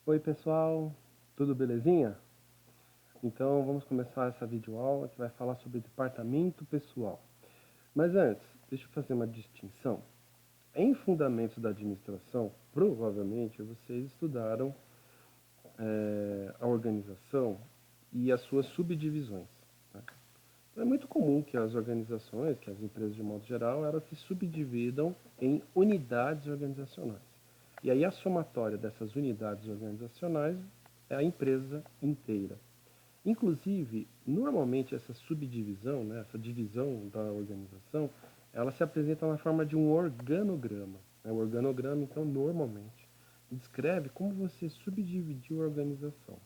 Oi pessoal, tudo belezinha? Então vamos começar essa videoaula que vai falar sobre departamento pessoal. Mas antes, deixa eu fazer uma distinção. Em Fundamentos da Administração, provavelmente vocês estudaram a organização e as suas subdivisões. Né? Então, é muito comum que as organizações, que as empresas de modo geral, elas se subdividam em unidades organizacionais. E aí a somatória dessas unidades organizacionais é a empresa inteira. Inclusive, normalmente essa subdivisão, né, essa divisão da organização, ela se apresenta na forma de um organograma. Né? O organograma, então, normalmente, descreve como você subdividiu a organização.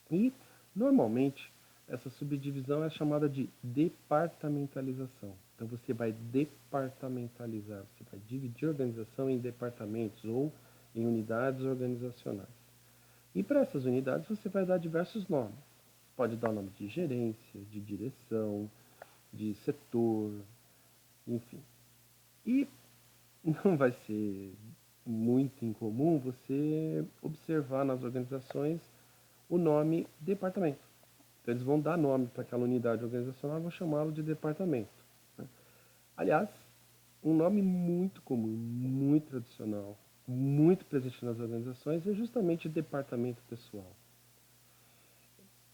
E, normalmente, essa subdivisão é chamada de departamentalização. Então, você vai departamentalizar, você vai dividir a organização em departamentos ou em unidades organizacionais. E para essas unidades você vai dar diversos nomes. Pode dar o nome de gerência, de direção, de setor, enfim. E não vai ser muito incomum você observar nas organizações o nome departamento. Então eles vão dar nome para aquela unidade organizacional e vão chamá-lo de departamento. Né? Aliás, um nome muito comum, muito tradicional, muito presente nas organizações é justamente departamento pessoal.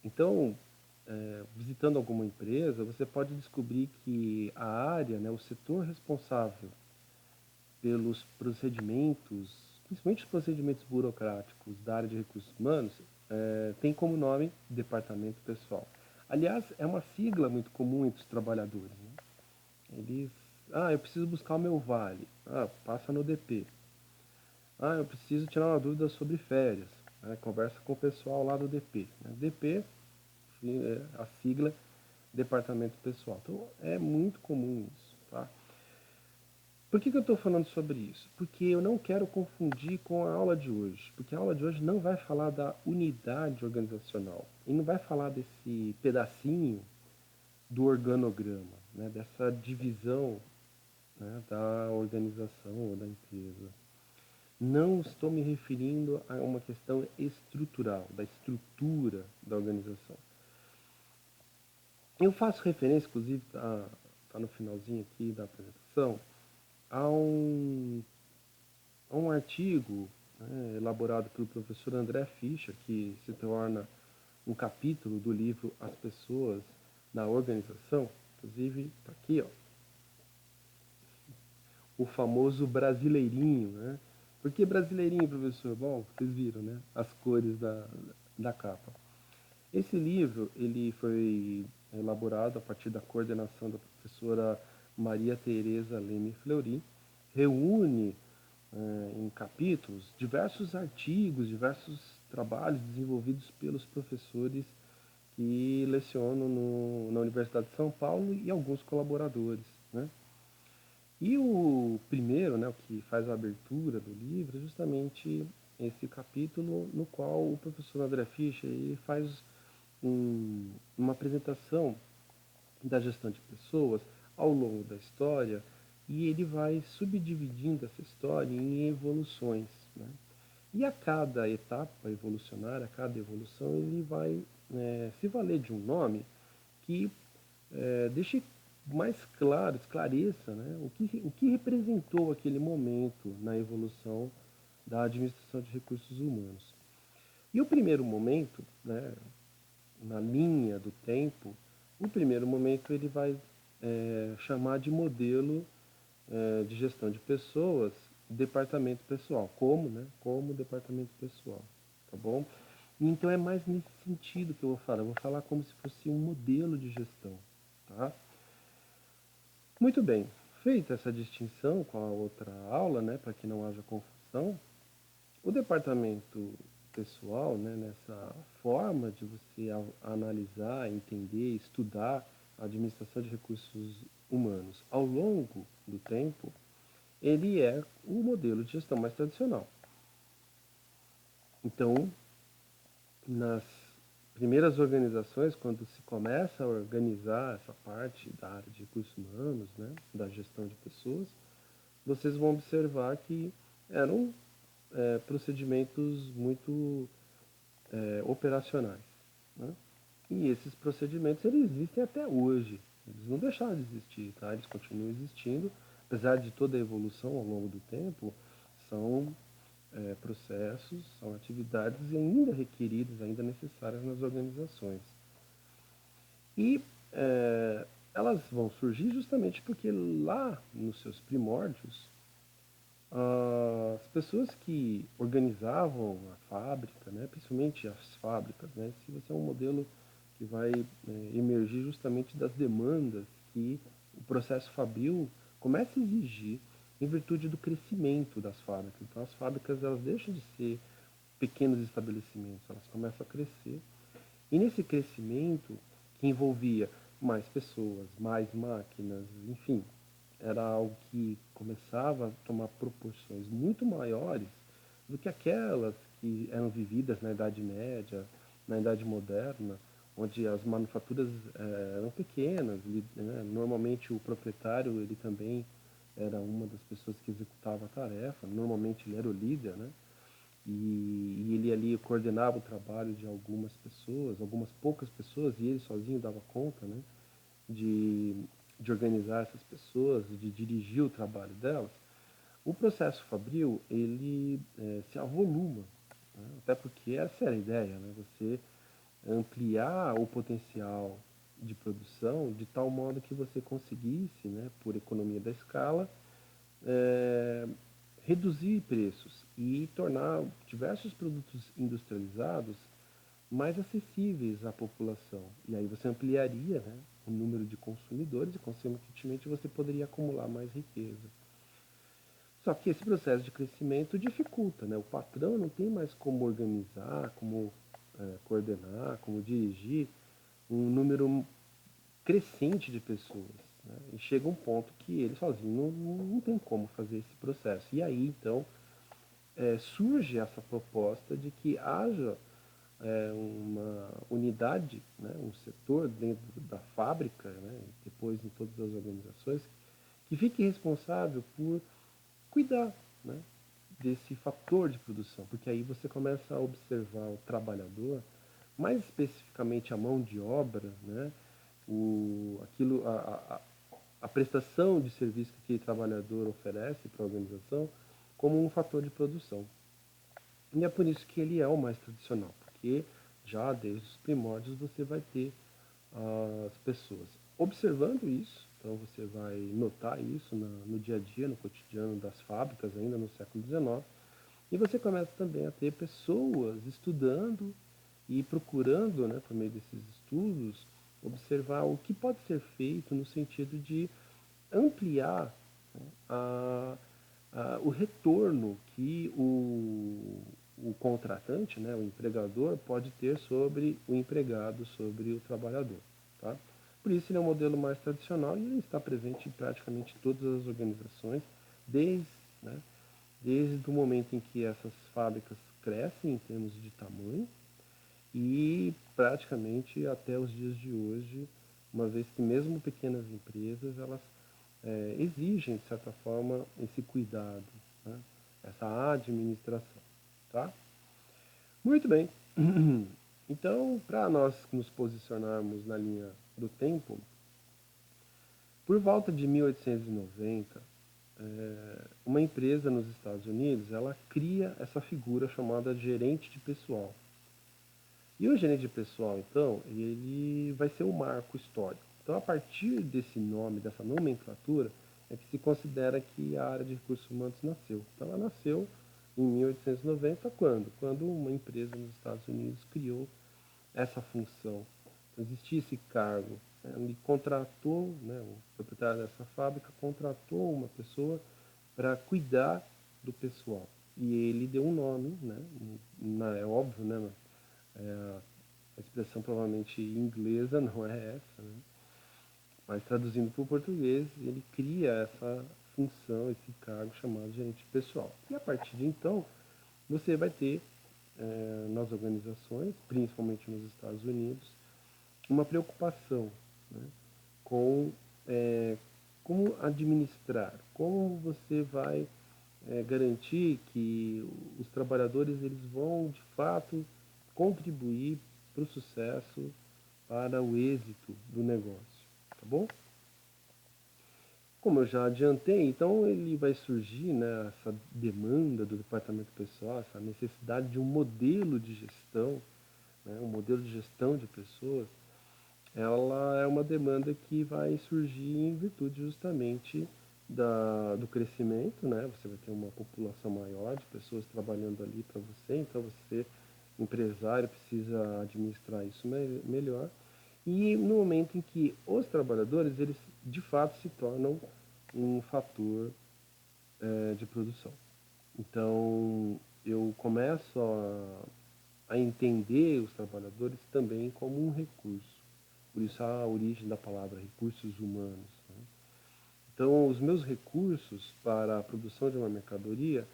Então, visitando alguma empresa, você pode descobrir que a área, né, o setor responsável pelos procedimentos, principalmente os procedimentos burocráticos da área de recursos humanos, tem como nome Departamento Pessoal. Aliás, é uma sigla muito comum entre os trabalhadores. Né? Eu preciso buscar o meu vale. Passa no DP. Eu preciso tirar uma dúvida sobre férias. Conversa com o pessoal lá do DP. Né? DP, a sigla Departamento Pessoal. Então, é muito comum isso, tá? Por que eu estou falando sobre isso? Porque eu não quero confundir com a aula de hoje. Porque a aula de hoje não vai falar da unidade organizacional. E não vai falar desse pedacinho do organograma, né? Dessa divisão, né, da organização ou da empresa. Não estou me referindo a uma questão estrutural, da estrutura da organização. Eu faço referência, inclusive, tá no finalzinho aqui da apresentação, a um artigo, né, elaborado pelo professor André Fischer, que se torna um capítulo do livro As Pessoas na Organização. Inclusive, está aqui, ó, o famoso brasileirinho. Né? Por que brasileirinho, professor? Bom, vocês viram, né? As cores da capa. Esse livro ele foi elaborado a partir da coordenação da professora Maria Tereza Leme Fleury, reúne em capítulos diversos artigos, diversos trabalhos desenvolvidos pelos professores que lecionam na Universidade de São Paulo e alguns colaboradores. Né? E o primeiro, né, o que faz a abertura do livro, é justamente esse capítulo no qual o professor André Fischer ele faz uma apresentação da gestão de pessoas ao longo da história e ele vai subdividindo essa história em evoluções. Né? E a cada etapa evolucionária, a cada evolução, ele vai se valer de um nome que deixe mais claro, esclareça, né, o que representou aquele momento na evolução da administração de recursos humanos. E o primeiro momento, né, na linha do tempo, o primeiro momento ele vai chamar de modelo de gestão de pessoas, departamento pessoal, como departamento pessoal, tá bom? Então é mais nesse sentido que eu vou falar como se fosse um modelo de gestão, tá? Muito bem, feita essa distinção com a outra aula, né, para que não haja confusão, o departamento pessoal, né, nessa forma de você analisar, entender, estudar a administração de recursos humanos ao longo do tempo, ele é o modelo de gestão mais tradicional. Então, nas primeiras organizações, quando se começa a organizar essa parte da área de recursos humanos, né, da gestão de pessoas, vocês vão observar que eram procedimentos muito operacionais, né? E esses procedimentos eles existem até hoje. Eles não deixaram de existir, tá? Eles continuam existindo, apesar de toda a evolução ao longo do tempo, são processos, são atividades ainda requeridas, ainda necessárias nas organizações. E elas vão surgir justamente porque lá nos seus primórdios, as pessoas que organizavam a fábrica, né, principalmente as fábricas, né, se você é um modelo que vai emergir justamente das demandas que o processo fabril começa a exigir em virtude do crescimento das fábricas. Então as fábricas elas deixam de ser pequenos estabelecimentos, elas começam a crescer. E nesse crescimento, que envolvia mais pessoas, mais máquinas, enfim, era algo que começava a tomar proporções muito maiores do que aquelas que eram vividas na Idade Média, na Idade Moderna, onde as manufaturas eram pequenas, né? Normalmente o proprietário ele também era uma das pessoas que executava a tarefa, normalmente ele era o líder, né? E ele ali coordenava o trabalho de algumas pessoas, algumas poucas pessoas, e ele sozinho dava conta, né, de, de organizar essas pessoas, de dirigir o trabalho delas. O processo fabril, ele se avoluma, né, até porque essa era a ideia, né, você ampliar o potencial de produção de tal modo que você conseguisse, né, por economia da escala, é, reduzir preços e tornar diversos produtos industrializados mais acessíveis à população. E aí você ampliaria, né, o número de consumidores e, consequentemente, você poderia acumular mais riqueza. Só que esse processo de crescimento dificulta, né? O patrão não tem mais como organizar, como coordenar, como dirigir um número crescente de pessoas. Né? E chega um ponto que ele sozinho não tem como fazer esse processo. E aí, então, surge essa proposta de que haja uma unidade, né, um setor dentro da fábrica, né, depois em todas as organizações, que fique responsável por cuidar, né, desse fator de produção, porque aí você começa a observar o trabalhador, mais especificamente a mão de obra, né, a prestação de serviço que aquele trabalhador oferece para a organização como um fator de produção. E é por isso que ele é o mais tradicional, porque já desde os primórdios você vai ter as pessoas observando isso, então você vai notar isso no dia a dia, no cotidiano das fábricas, ainda no século XIX, e você começa também a ter pessoas estudando e procurando, né, por meio desses estudos, observar o que pode ser feito no sentido de ampliar, né, o retorno que o contratante, né, o empregador, pode ter sobre o empregado, sobre o trabalhador. Tá? Por isso ele é um modelo mais tradicional e ele está presente em praticamente todas as organizações, desde, né, desde o momento em que essas fábricas crescem em termos de tamanho e praticamente até os dias de hoje, uma vez que mesmo pequenas empresas, elas exigem, de certa forma, esse cuidado, né? Essa administração. Tá? Muito bem. Então, para nós nos posicionarmos na linha do tempo, por volta de 1890, uma empresa nos Estados Unidos, ela cria essa figura chamada gerente de pessoal. E o gerente de pessoal, então, ele vai ser o marco histórico. Então, a partir desse nome, dessa nomenclatura, é que se considera que a área de recursos humanos nasceu. Então, ela nasceu em 1890, quando? Quando uma empresa nos Estados Unidos criou essa função. Então, existia esse cargo. Né? Ele contratou, né, o proprietário dessa fábrica contratou uma pessoa para cuidar do pessoal. E ele deu um nome, né? É óbvio, né? A expressão provavelmente inglesa não é essa, né? Mas traduzindo para o português, ele cria essa função, esse cargo chamado gerente pessoal. E a partir de então, você vai ter nas organizações, principalmente nos Estados Unidos, uma preocupação, né, com como administrar, como você vai garantir que os trabalhadores eles vão, de fato, contribuir para o sucesso, para o êxito do negócio, tá bom? Como eu já adiantei, então ele vai surgir, né, essa demanda do departamento pessoal, essa necessidade de um modelo de gestão, né, um modelo de gestão de pessoas, ela é uma demanda que vai surgir em virtude justamente do crescimento, né? Você vai ter uma população maior de pessoas trabalhando ali para você, então você, empresário, precisa administrar isso melhor. E no momento em que os trabalhadores, eles de fato se tornam um fator de produção. Então, eu começo a entender os trabalhadores também como um recurso. Por isso a origem da palavra recursos humanos. Né? Então, os meus recursos para a produção de uma mercadoria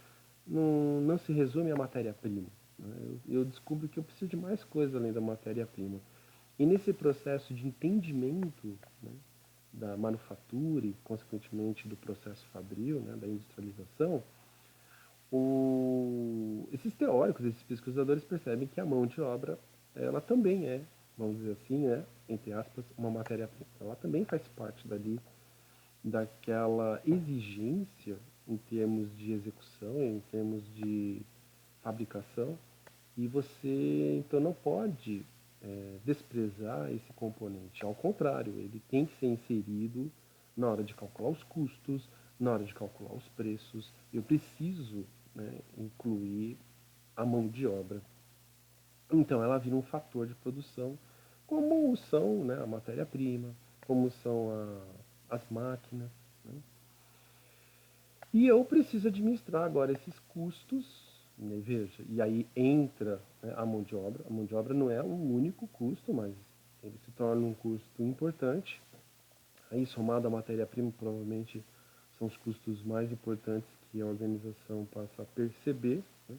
não se resume à matéria-prima. Né? Eu descubro que eu preciso de mais coisa além da matéria-prima. E nesse processo de entendimento, né, da manufatura e, consequentemente, do processo fabril, né, da industrialização, esses teóricos, esses pesquisadores percebem que a mão de obra, ela também é, vamos dizer assim, né, entre aspas, uma matéria-prima. Ela também faz parte dali, daquela exigência em termos de execução, em termos de fabricação, e você então não pode desprezar esse componente. Ao contrário, ele tem que ser inserido na hora de calcular os custos, na hora de calcular os preços. Eu preciso, né, incluir a mão de obra. Então ela vira um fator de produção, como são, né, a matéria-prima, como são as máquinas. Né? E eu preciso administrar agora esses custos, né, veja, e aí entra, né, a mão de obra. A mão de obra não é um único custo, mas ele se torna um custo importante. Aí, somado à matéria-prima, provavelmente são os custos mais importantes que a organização passa a perceber, né,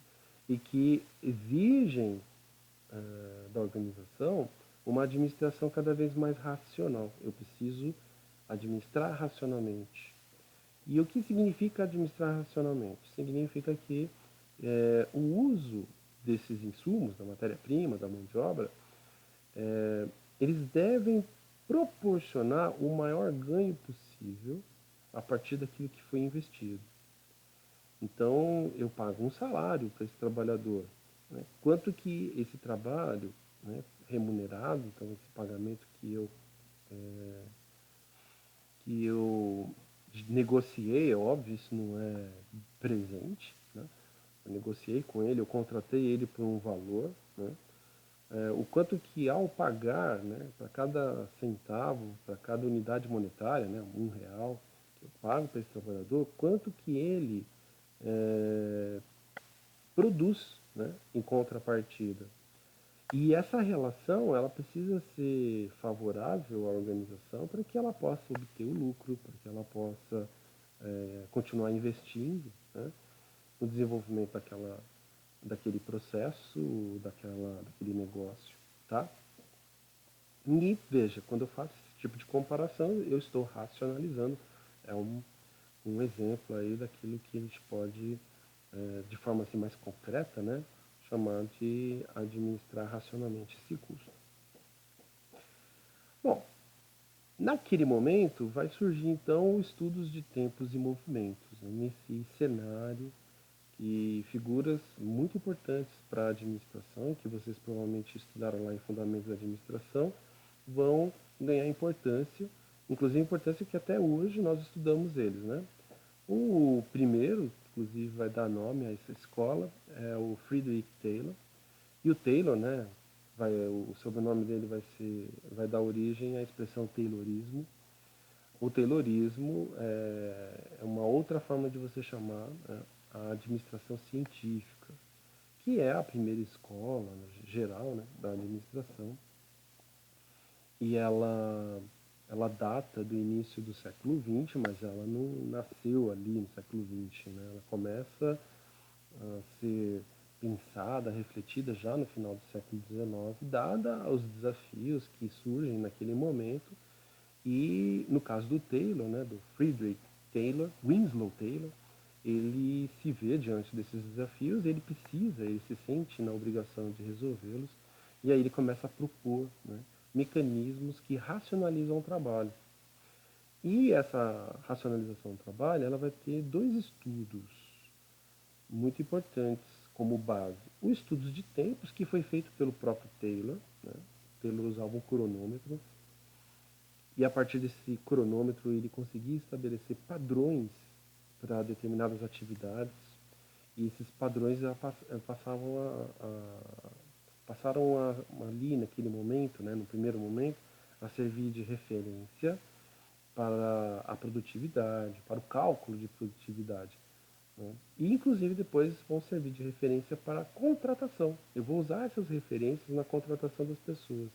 e que exigem da organização uma administração cada vez mais racional. Eu preciso administrar racionalmente. E o que significa administrar racionalmente? Significa que o uso desses insumos, da matéria-prima, da mão de obra, eles devem proporcionar o maior ganho possível a partir daquilo que foi investido. Então, eu pago um salário para esse trabalhador. Né? Quanto que esse trabalho, né, remunerado, então esse pagamento que eu negociei, é óbvio, isso não é presente, né? Eu negociei com ele, eu contratei ele por um valor, né? O quanto que ao pagar, né, para cada centavo, para cada unidade monetária, né, R$ 1 que eu pago para esse trabalhador, quanto que ele é, produz, né, em contrapartida. E essa relação, ela precisa ser favorável à organização para que ela possa obter o lucro, para que ela possa continuar investindo, né, no desenvolvimento daquele processo, daquele negócio, tá? E veja, quando eu faço esse tipo de comparação, eu estou racionalizando. É um exemplo aí daquilo que a gente pode, de forma assim mais concreta, né, chamar de administrar racionalmente esse custo. Bom, naquele momento vai surgir então estudos de tempos e movimentos, né, nesse cenário que figuras muito importantes para a administração, que vocês provavelmente estudaram lá em Fundamentos da Administração, vão ganhar importância, inclusive importância que até hoje nós estudamos eles, né? O primeiro, inclusive, vai dar nome a essa escola, é o Friedrich Taylor. E o Taylor, né, o sobrenome dele vai dar origem à expressão Taylorismo. O Taylorismo é uma outra forma de você chamar, né, a administração científica, que é a primeira escola, né, geral, né, da administração. E ela data do início do século XX, mas ela não nasceu ali no século XX. Né? Ela começa a ser pensada, refletida já no final do século XIX, dada os desafios que surgem naquele momento. E no caso do Taylor, né, do Friedrich Taylor, Winslow Taylor, ele se vê diante desses desafios, ele se sente na obrigação de resolvê-los, e aí ele começa a propor, né, mecanismos que racionalizam o trabalho. E essa racionalização do trabalho, ela vai ter dois estudos muito importantes como base. O estudo de tempos, que foi feito pelo próprio Taylor, né? Taylor usava um cronômetro, e a partir desse cronômetro ele conseguia estabelecer padrões para determinadas atividades, e esses padrões passaram ali naquele momento, né, no primeiro momento, a servir de referência para a produtividade, para o cálculo de produtividade, né? E inclusive depois vão servir de referência para a contratação. Eu vou usar essas referências na contratação das pessoas.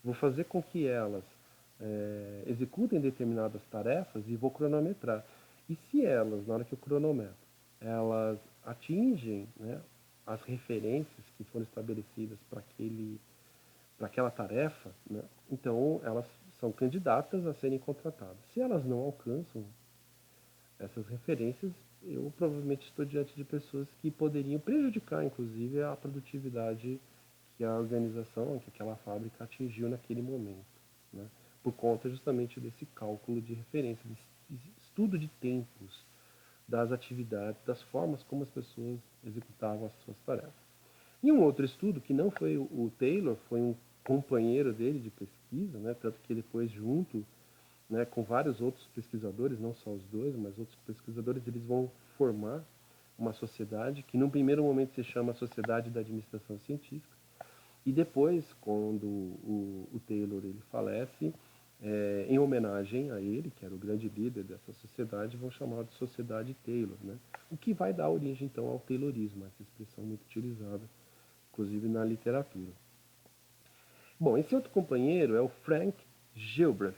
Vou fazer com que elas executem determinadas tarefas e vou cronometrar. E se elas, na hora que eu cronometro, elas atingem, né, as referências que foram estabelecidas para aquela tarefa, né, então elas são candidatas a serem contratadas. Se elas não alcançam essas referências, eu provavelmente estou diante de pessoas que poderiam prejudicar, inclusive, a produtividade que a organização, que aquela fábrica atingiu naquele momento, né? Por conta justamente desse cálculo de referência, desse estudo de tempos das atividades, das formas como as pessoas executavam as suas tarefas. E um outro estudo, que não foi o Taylor, foi um companheiro dele de pesquisa, né? Tanto que depois, junto, né, com vários outros pesquisadores, não só os dois, mas outros pesquisadores, eles vão formar uma sociedade que num primeiro momento se chama Sociedade da Administração Científica, e depois, quando o Taylor ele falece, em homenagem a ele, que era o grande líder dessa sociedade, vão chamar de Sociedade Taylor, né? O que vai dar origem então ao Taylorismo, essa expressão muito utilizada, inclusive na literatura. Bom, esse outro companheiro é o Frank Gilbreth.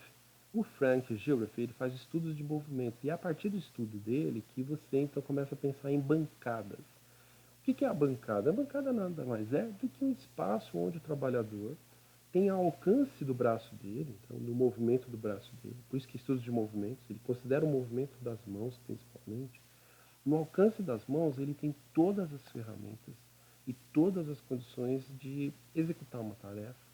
O Frank Gilbreth ele faz estudos de movimento e é a partir do estudo dele que você então começa a pensar em bancadas. O que é a bancada? A bancada nada mais é do que um espaço onde o trabalhador tem alcance do braço dele, então do movimento do braço dele. Por isso que estudos de movimentos, ele considera o movimento das mãos principalmente. No alcance das mãos ele tem todas as ferramentas e todas as condições de executar uma tarefa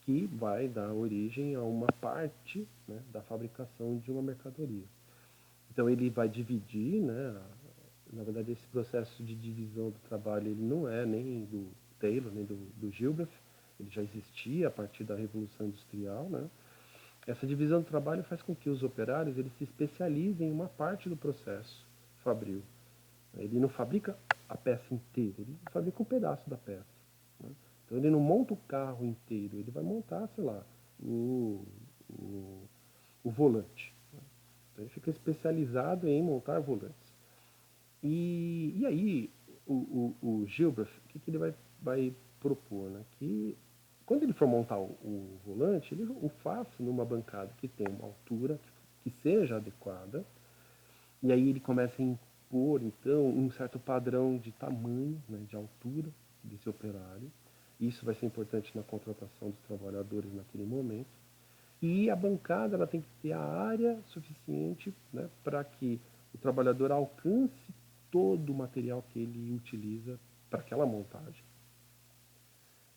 que vai dar origem a uma parte, né, da fabricação de uma mercadoria. Então ele vai dividir, né, na verdade esse processo de divisão do trabalho ele não é nem do Taylor, nem do Gilbreth, ele já existia a partir da Revolução Industrial, né? Essa divisão do trabalho faz com que os operários eles se especializem em uma parte do processo fabril. Ele não fabrica a peça inteira, ele fabrica um pedaço da peça, né? Então ele não monta o carro inteiro, ele vai montar, sei lá, o, o, o volante. Então ele fica especializado em montar volantes. E aí o Gilbreth, o que ele vai propor? Né? Que quando ele for montar o volante, ele o faça numa bancada que tenha uma altura que seja adequada, e aí ele começa a impor, então, um certo padrão de tamanho, né, de altura desse operário. Isso vai ser importante na contratação dos trabalhadores naquele momento. E a bancada ela tem que ter a área suficiente, né, para que o trabalhador alcance todo o material que ele utiliza para aquela montagem.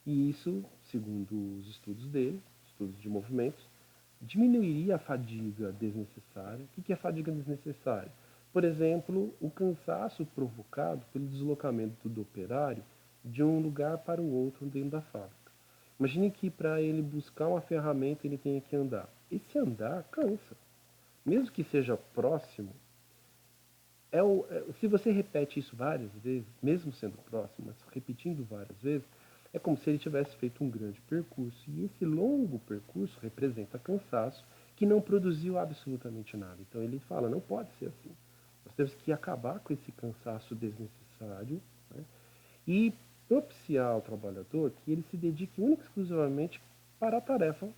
E isso, segundo os estudos dele, estudos de movimentos, diminuiria a fadiga desnecessária. O que é fadiga desnecessária? Por exemplo, o cansaço provocado pelo deslocamento do operário de um lugar para o outro dentro da fábrica. Imagine que para ele buscar uma ferramenta ele tenha que andar. Esse andar cansa. Mesmo que seja próximo, se você repete isso várias vezes, mesmo sendo próximo, mas repetindo várias vezes, é como se ele tivesse feito um grande percurso. E esse longo percurso representa cansaço que não produziu absolutamente nada. Então ele fala, não pode ser assim. Nós temos que acabar com esse cansaço desnecessário, né, e propiciar ao trabalhador que ele se dedique única e exclusivamente para a tarefa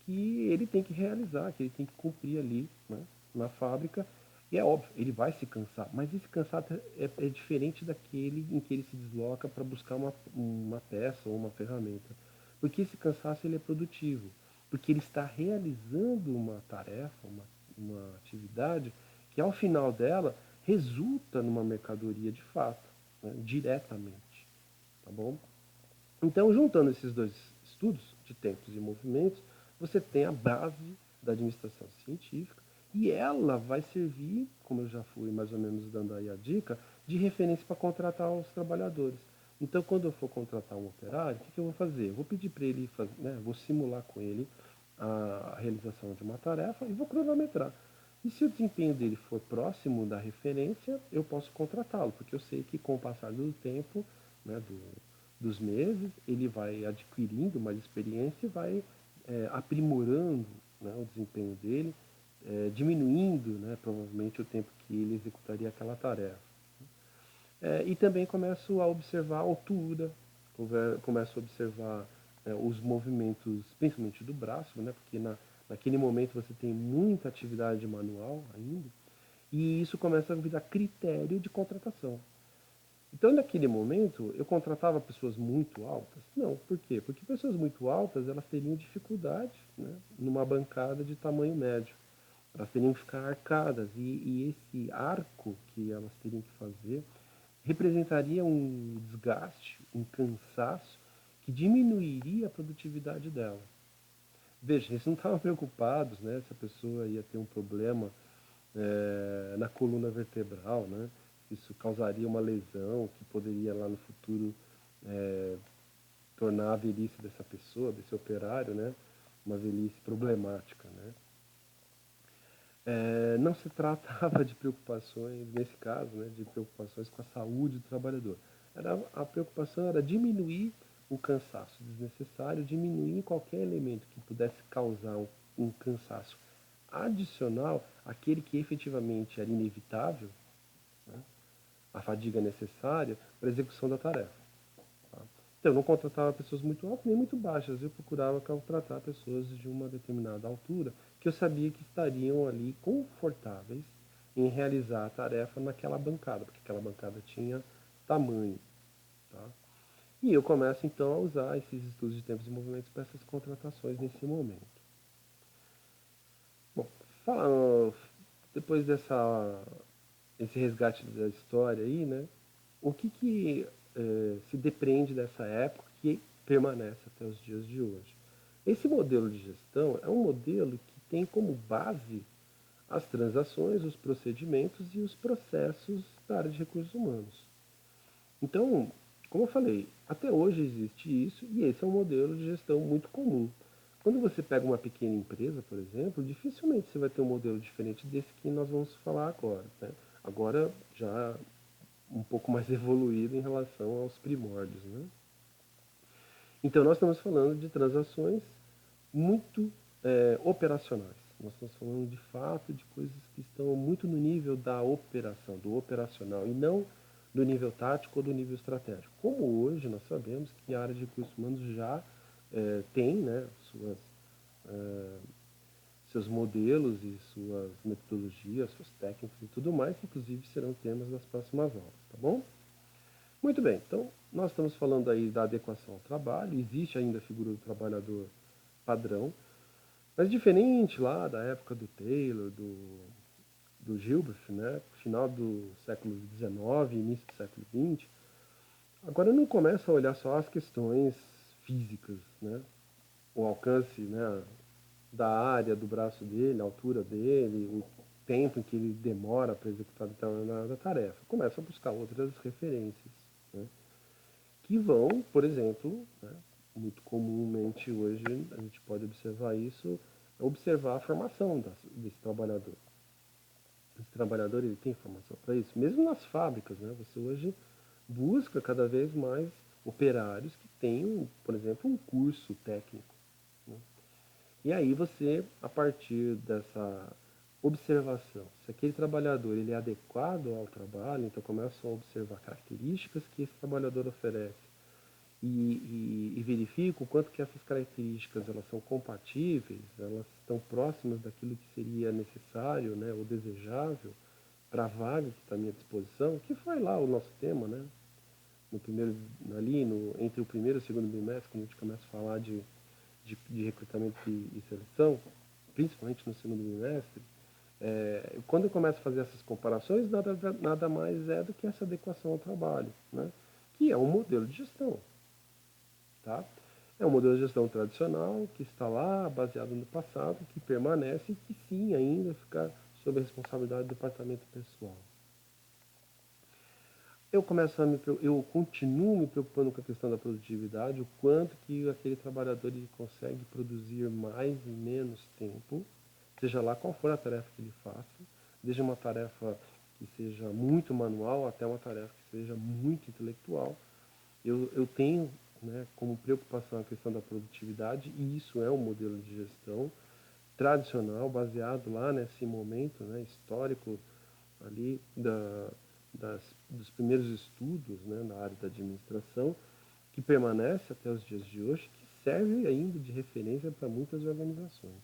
que ele tem que realizar, que ele tem que cumprir ali, né, na fábrica. E é óbvio, ele vai se cansar, mas esse cansaço é diferente daquele em que ele se desloca para buscar uma peça ou uma ferramenta. Porque esse cansaço ele é produtivo, porque ele está realizando uma tarefa, uma atividade, que ao final dela resulta numa mercadoria de fato, né, diretamente, tá bom? Então, juntando esses dois estudos de tempos e movimentos, você tem a base da administração científica e ela vai servir, como eu já fui mais ou menos dando aí a dica, de referência para contratar os trabalhadores. Então, quando eu for contratar um operário, o que eu vou fazer? Eu vou pedir para ele fazer, né, vou simular com ele a realização de uma tarefa e vou cronometrar. E se o desempenho dele for próximo da referência, eu posso contratá-lo, porque eu sei que com o passar do tempo, né, dos meses, ele vai adquirindo mais experiência e vai aprimorando, né, o desempenho dele, diminuindo, né, provavelmente o tempo que ele executaria aquela tarefa. E também começo a observar a altura, começo a observar os movimentos, principalmente do braço, né, porque naquele momento você tem muita atividade manual ainda, e isso começa a virar critério de contratação. Então, naquele momento, eu contratava pessoas muito altas? Não, por quê? Porque pessoas muito altas, elas teriam dificuldade, né, numa bancada de tamanho médio. Elas teriam que ficar arcadas, e esse arco que elas teriam que fazer representaria um desgaste, um cansaço, que diminuiria a produtividade dela. Veja, eles não estavam preocupados, né, se a pessoa ia ter um problema na coluna vertebral, né? Isso causaria uma lesão que poderia lá no futuro é, tornar a velhice dessa pessoa, desse operário, né, uma velhice problemática, né? Não se tratava de preocupações, nesse caso, né, de preocupações com a saúde do trabalhador. A preocupação era diminuir o cansaço desnecessário, diminuir qualquer elemento que pudesse causar um cansaço adicional àquele que efetivamente era inevitável, né, a fadiga necessária para a execução da tarefa. Tá? Então, eu não contratava pessoas muito altas nem muito baixas, eu procurava contratar pessoas de uma determinada altura que eu sabia que estariam ali confortáveis em realizar a tarefa naquela bancada, porque aquela bancada tinha tamanho. Tá? E eu começo então a usar esses estudos de tempos e movimentos para essas contratações nesse momento. Bom, depois esse resgate da história aí, né? O que se depreende dessa época que permanece até os dias de hoje? Esse modelo de gestão é um modelo que tem como base as transações, os procedimentos e os processos da área de recursos humanos. Então, como eu falei, até hoje existe isso e esse é um modelo de gestão muito comum. Quando você pega uma pequena empresa, por exemplo, dificilmente você vai ter um modelo diferente desse que nós vamos falar agora. Né? Agora já um pouco mais evoluído em relação aos primórdios. Né? Então, nós estamos falando de transações muito operacionais. Nós estamos falando de fato de coisas que estão muito no nível da operação, do operacional, e não do nível tático ou do nível estratégico. Como hoje nós sabemos que a área de recursos humanos já tem, né, seus modelos e suas metodologias, suas técnicas e tudo mais, que inclusive serão temas das próximas aulas, tá bom? Muito bem, então nós estamos falando aí da adequação ao trabalho, existe ainda a figura do trabalhador padrão, mas diferente lá da época do Taylor, do Gilbert, né, final do século XIX, início do século XX, agora não começa a olhar só as questões físicas, né, o alcance, né, da área do braço dele, a altura dele, o tempo em que ele demora para executar determinada tarefa. Começa a buscar outras referências, né, que vão, por exemplo, né, muito comumente hoje a gente pode observar isso, observar a formação desse trabalhador. Esse trabalhador ele tem formação para isso, mesmo nas fábricas, né? Você hoje busca cada vez mais operários que tenham, por exemplo, um curso técnico. Né? E aí você, a partir dessa observação, se aquele trabalhador ele é adequado ao trabalho, então começa a observar características que esse trabalhador oferece e verifica o quanto que essas características elas são compatíveis, elas estão próximas daquilo que seria necessário, né, ou desejável para a vaga que está à minha disposição, que foi lá o nosso tema, né? No primeiro, ali, entre o primeiro e o segundo bimestre, quando a gente começa a falar de recrutamento e seleção, principalmente no segundo bimestre, Quando eu começo a fazer essas comparações, nada mais é do que essa adequação ao trabalho, né? Que é um modelo de gestão, tá? É um modelo de gestão tradicional que está lá, baseado no passado, que permanece e que sim, ainda fica sob a responsabilidade do departamento pessoal. Eu continuo me preocupando com a questão da produtividade, o quanto que aquele trabalhador ele consegue produzir mais em menos tempo, seja lá qual for a tarefa que ele faça, desde uma tarefa que seja muito manual até uma tarefa que seja muito intelectual. Eu tenho, né, como preocupação a questão da produtividade, e isso é um modelo de gestão tradicional, baseado lá nesse momento, né, histórico ali dos primeiros estudos, né, na área da administração, que permanece até os dias de hoje, que serve ainda de referência para muitas organizações.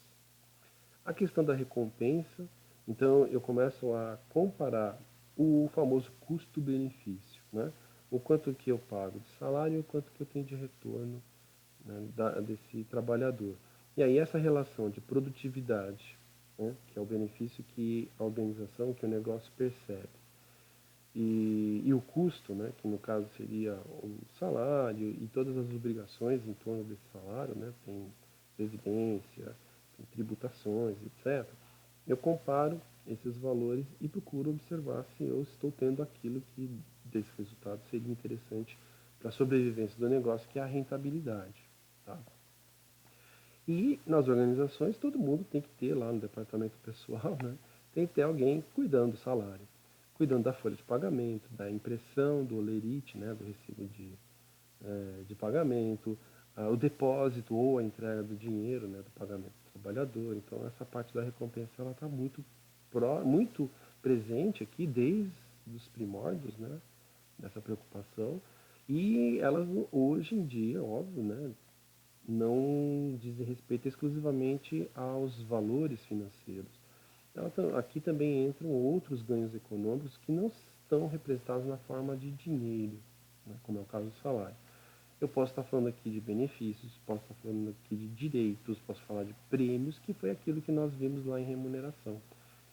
A questão da recompensa, então eu começo a comparar o famoso custo-benefício, né? O quanto que eu pago de salário e o quanto que eu tenho de retorno, né, desse trabalhador. E aí essa relação de produtividade, né, que é o benefício que a organização, que o negócio percebe, e o custo, né, que no caso seria o salário e todas as obrigações em torno desse salário, né, tem previdência, tem tributações, etc. Eu comparo esses valores e procuro observar se eu estou tendo aquilo que desse resultado seria interessante para a sobrevivência do negócio, que é a rentabilidade. Tá? E nas organizações todo mundo tem que ter lá no departamento pessoal, né, tem que ter alguém cuidando do salário, cuidando da folha de pagamento, da impressão, do olerite, né, do recibo de pagamento, o depósito ou a entrega do dinheiro, né, do pagamento do trabalhador. Então essa parte da recompensa ela está muito presente aqui desde os primórdios, né, dessa preocupação. E elas hoje em dia, óbvio, né, não dizem respeito exclusivamente aos valores financeiros. Aqui também entram outros ganhos econômicos que não estão representados na forma de dinheiro, né, como é o caso do salário. Eu posso estar falando aqui de benefícios, posso estar falando aqui de direitos, posso falar de prêmios, que foi aquilo que nós vimos lá em remuneração.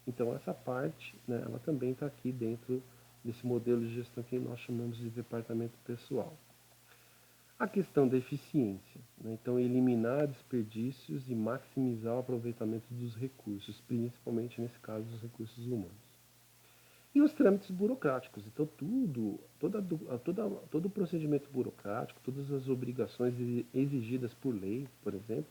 Então essa parte, né, ela também está aqui dentro desse modelo de gestão que nós chamamos de departamento pessoal. A questão da eficiência, né? Então eliminar desperdícios e maximizar o aproveitamento dos recursos, principalmente nesse caso dos recursos humanos. E os trâmites burocráticos. Então, todo o procedimento burocrático, todas as obrigações exigidas por lei, por exemplo,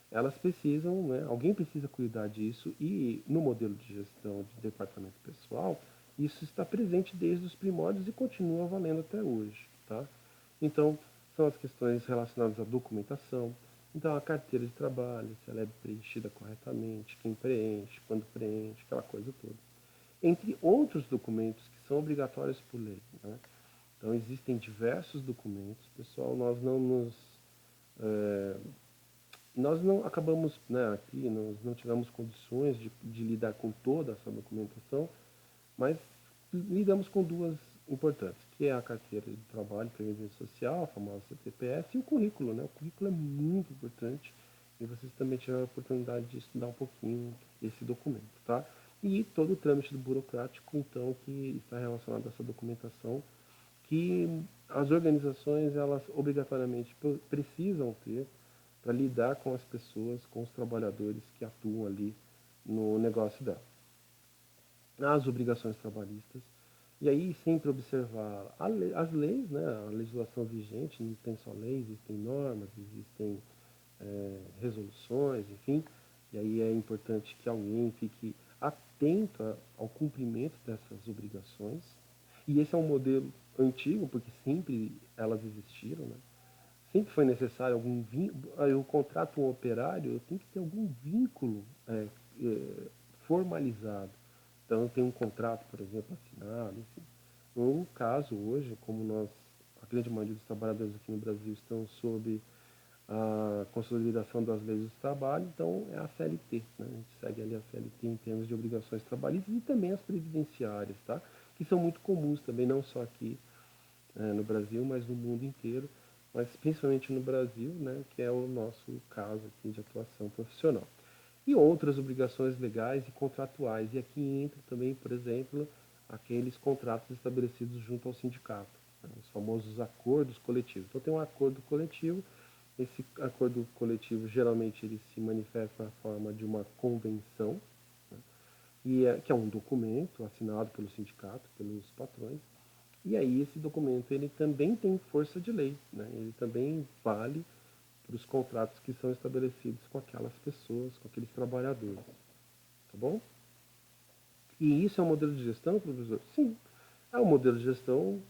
elas precisam, né, alguém precisa cuidar disso e no modelo de gestão de departamento pessoal, isso está presente desde os primórdios e continua valendo até hoje. Tá? Então, são as questões relacionadas à documentação. Então, a carteira de trabalho, se ela é preenchida corretamente, quem preenche, quando preenche, aquela coisa toda entre outros documentos que são obrigatórios por lei. Né? Então, existem diversos documentos. Pessoal, eh, nós não acabamos, né, aqui, nós não tivemos condições de lidar com toda essa documentação, mas lidamos com duas importantes, que é a carteira de trabalho e previdência social, a famosa CTPS, e o currículo. Né? O currículo é muito importante e vocês também tiveram a oportunidade de estudar um pouquinho esse documento. Tá? E todo o trâmite burocrático, então, que está relacionado a essa documentação, que as organizações, elas obrigatoriamente precisam ter para lidar com as pessoas, com os trabalhadores que atuam ali no negócio dela. As obrigações trabalhistas, e aí sempre observar as leis, né, a legislação vigente, não tem só leis, existem normas, existem resoluções, enfim, e aí é importante que alguém fique atento ao cumprimento dessas obrigações. E esse é um modelo antigo, porque sempre elas existiram, né? Sempre foi necessário algum vínculo. Eu contrato um operário, eu tenho que ter algum vínculo formalizado. Então, eu tenho um contrato, por exemplo, assinado, enfim. No caso, hoje, como a grande maioria dos trabalhadores aqui no Brasil estão sob a consolidação das leis do trabalho, então é a CLT, né? A gente segue ali a CLT em termos de obrigações trabalhistas e também as previdenciárias, tá? Que são muito comuns também, não só aqui no Brasil, mas no mundo inteiro, mas principalmente no Brasil, né? Que é o nosso caso aqui de atuação profissional. e outras obrigações legais e contratuais. E aqui entra também, por exemplo, aqueles contratos estabelecidos junto ao sindicato, né, os famosos acordos coletivos. Então tem um acordo coletivo, esse acordo coletivo geralmente ele se manifesta na forma de uma convenção, né, que é um documento assinado pelo sindicato, pelos patrões, e aí esse documento ele também tem força de lei, né, ele também vale para os contratos que são estabelecidos com aquelas pessoas, com aqueles trabalhadores, tá bom? E isso é um modelo de gestão, professor? Sim, é um modelo de gestão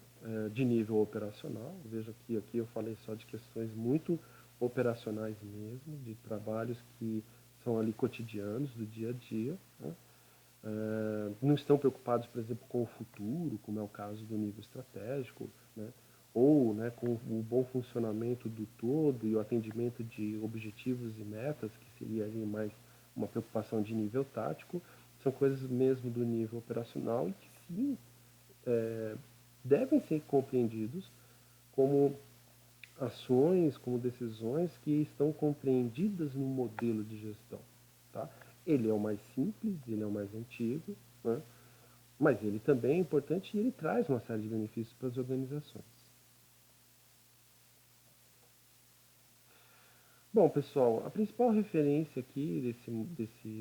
de nível operacional. Veja que aqui eu falei só de questões muito operacionais mesmo, de trabalhos que são ali cotidianos, do dia a dia. Né? Não estão preocupados, por exemplo, com o futuro, como é o caso do nível estratégico, né? Ou né, com o bom funcionamento do todo e o atendimento de objetivos e metas, que seria ali mais uma preocupação de nível tático, são coisas mesmo do nível operacional e que sim devem ser compreendidos como ações, como decisões que estão compreendidas no modelo de gestão. Tá? Ele é o mais simples, ele é o mais antigo, né? Mas ele também é importante e ele traz uma série de benefícios para as organizações. Bom, pessoal, a principal referência aqui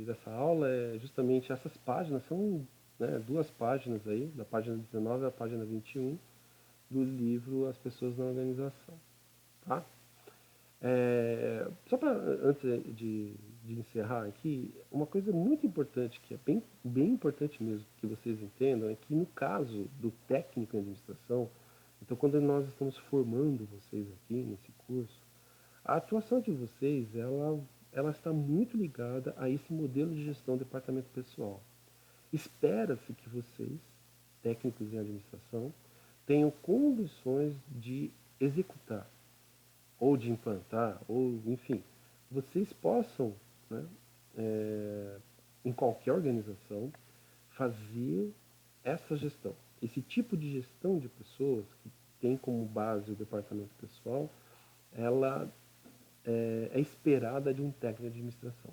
dessa aula é justamente essas páginas, são né, duas páginas aí, da página 19 à página 21 do livro As Pessoas na Organização. Tá? Só para antes de encerrar aqui, uma coisa muito importante, que é bem importante mesmo que vocês entendam, é que no caso do técnico em administração, então quando nós estamos formando vocês aqui nesse curso, a atuação de vocês, ela está muito ligada a esse modelo de gestão do departamento pessoal. Espera-se que vocês, técnicos em administração, tenham condições de executar, ou de implantar, ou enfim, vocês possam, né, é, em qualquer organização, fazer essa gestão. Esse tipo de gestão de pessoas, que tem como base o departamento pessoal, ela é esperada de um técnico de administração.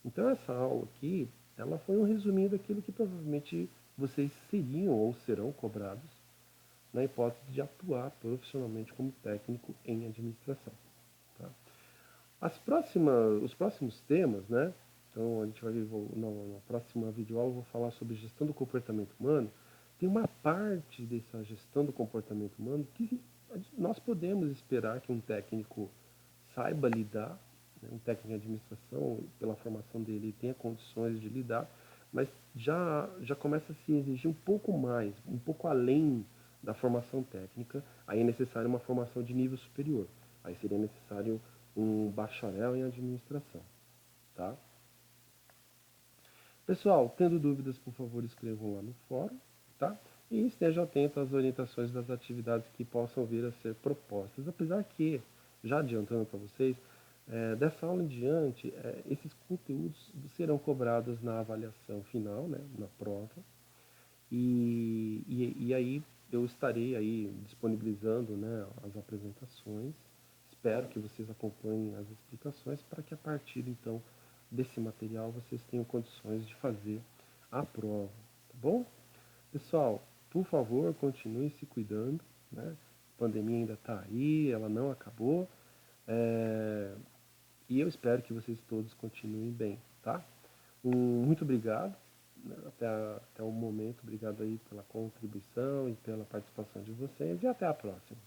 Então essa aula aqui, ela foi um resuminho daquilo que provavelmente vocês seriam ou serão cobrados na hipótese de atuar profissionalmente como técnico em administração. Tá? Os próximos temas, né? Então a gente vai ver na próxima videoaula eu vou falar sobre gestão do comportamento humano. Tem uma parte dessa gestão do comportamento humano que nós podemos esperar que um técnico saiba lidar, né? Um técnico em administração, pela formação dele, tenha condições de lidar, mas já começa a se exigir um pouco mais, um pouco além da formação técnica. Aí é necessário uma formação de nível superior. Aí seria necessário um bacharel em administração, tá? Pessoal, tendo dúvidas, por favor, escrevam lá no fórum, tá? E esteja atento às orientações das atividades que possam vir a ser propostas. Apesar que, já adiantando para vocês, dessa aula em diante, esses conteúdos serão cobrados na avaliação final, né, na prova, e aí eu estarei aí disponibilizando né, as apresentações. Espero que vocês acompanhem as explicações para que a partir então desse material vocês tenham condições de fazer a prova, tá bom? Pessoal, por favor, continue se cuidando, né? A pandemia ainda está aí, ela não acabou, e eu espero que vocês todos continuem bem, tá? Muito obrigado, né, até o momento, obrigado aí pela contribuição e pela participação de vocês, e até a próxima.